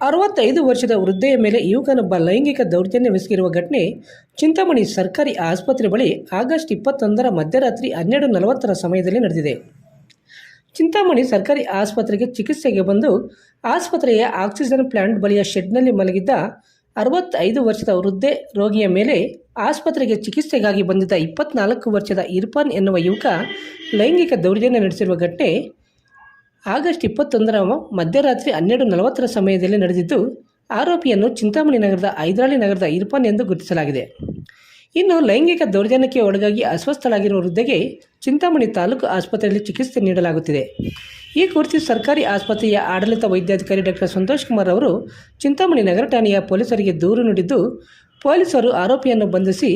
65 ವರ್ಷದ ವೃದ್ಧೆಯ ಮೇಲೆ ಯುವಕನೊಬ್ಬ ಲೈಂಗಿಕ ದೌರ್ಜನ್ಯವೆಸಗಿರುವ ಘಟನೆ ಚಿಂತಾಮಣಿ ಸರ್ಕಾರಿ ಆಸ್ಪತ್ರೆ ಬಳಿ ಆಗಸ್ಟ್ 21ರ ಮಧ್ಯರಾತ್ರಿ 12:40 ಸಮಯದಲ್ಲಿ ನಡೆದಿದೆ. ಚಿಂತಾಮಣಿ ಸರ್ಕಾರಿ ಆಸ್ಪತ್ರೆಗೆ ಚಿಕಿತ್ಸೆಗೆ ಬಂದು ಆಸ್ಪತ್ರೆಯ ಆಕ್ಸಿಜನ್ ಪ್ಲಾಂಟ್ ಬಳಿಯ ಶೆಡ್ನಲ್ಲಿ ಮಲಗಿದ್ದ 65 ವರ್ಷದ ವೃದ್ಧೆ ರೋಗಿಯ ಮೇಲೆ ಆಸ್ಪತ್ರೆಗೆ ಚಿಕಿತ್ಸೆಗಾಗಿ ಬಂದಿದ್ದ 24 ವರ್ಷದ ಇರ್ಫಾನ್ ಎನ್ನುವ ಯುವಕ ಲೈಂಗಿಕ ದೌರ್ಜನ್ಯ ನಡೆಸಿರುವ ಘಟನೆ ಆಗಸ್ಟ್ 21ರ ಮಧ್ಯರಾತ್ರಿ 12:40 ಸಮಯದಲ್ಲಿ ನಡೆದಿದ್ದು, ಆರೋಪಿಯನ್ನು ಚಿಂತಾಮಣಿ ನಗರದ ಹೈದರಾಳಿ ನಗರದ ಇರ್ಫಾನ್ ಎಂದು ಗುರುತಿಸಲಾಗಿದೆ. ಇನ್ನು ಲೈಂಗಿಕ ದೌರ್ಜನ್ಯಕ್ಕೆ ಒಳಗಾಗಿ ಅಸ್ವಸ್ಥಳಾಗಿರುವ ವೃದ್ಧೆಗೆ ಚಿಂತಾಮಣಿ ತಾಲೂಕು ಆಸ್ಪತ್ರೆಯಲ್ಲಿ ಚಿಕಿತ್ಸೆ ನೀಡಲಾಗುತ್ತಿದೆ. ಈ ಕುರಿತು ಸರ್ಕಾರಿ ಆಸ್ಪತ್ರೆಯ ಆಡಳಿತ ವೈದ್ಯಾಧಿಕಾರಿ ಡಾಕ್ಟರ್ ಸಂತೋಷ್ ಕುಮಾರ್ ಅವರು ಚಿಂತಾಮಣಿ ನಗರ ಠಾಣೆಯ ಪೊಲೀಸರಿಗೆ ದೂರು ನೀಡಿದ್ದು, ಪೊಲೀಸರು ಆರೋಪಿಯನ್ನು ಬಂಧಿಸಿ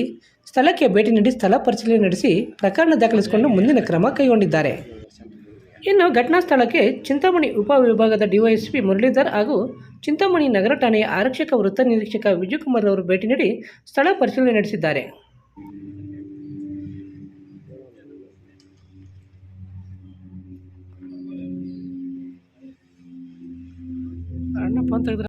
ಸ್ಥಳಕ್ಕೆ ಭೇಟಿ ನೀಡಿ ಸ್ಥಳ ಪರಿಶೀಲನೆ ನಡೆಸಿ ಪ್ರಕರಣ ದಾಖಲಿಸಿಕೊಂಡು ಮುಂದಿನ ಕ್ರಮ ಕೈಗೊಂಡಿದ್ದಾರೆ. ಇನ್ನು ಘಟನಾ ಸ್ಥಳಕ್ಕೆ ಚಿಂತಾಮಣಿ ಉಪವಿಭಾಗದ ಡಿವೈಎಸ್ಪಿ ಮುರಳೀಧರ್ ಹಾಗೂ ಚಿಂತಾಮಣಿ ನಗರ ಠಾಣೆಯ ಆರಕ್ಷಕ ವೃತ್ತ ನಿರೀಕ್ಷಕ ವಿಜಯಕುಮಾರ್ ಅವರು ಭೇಟಿ ನೀಡಿ ಸ್ಥಳ ಪರಿಶೀಲನೆ ನಡೆಸಿದ್ದಾರೆ.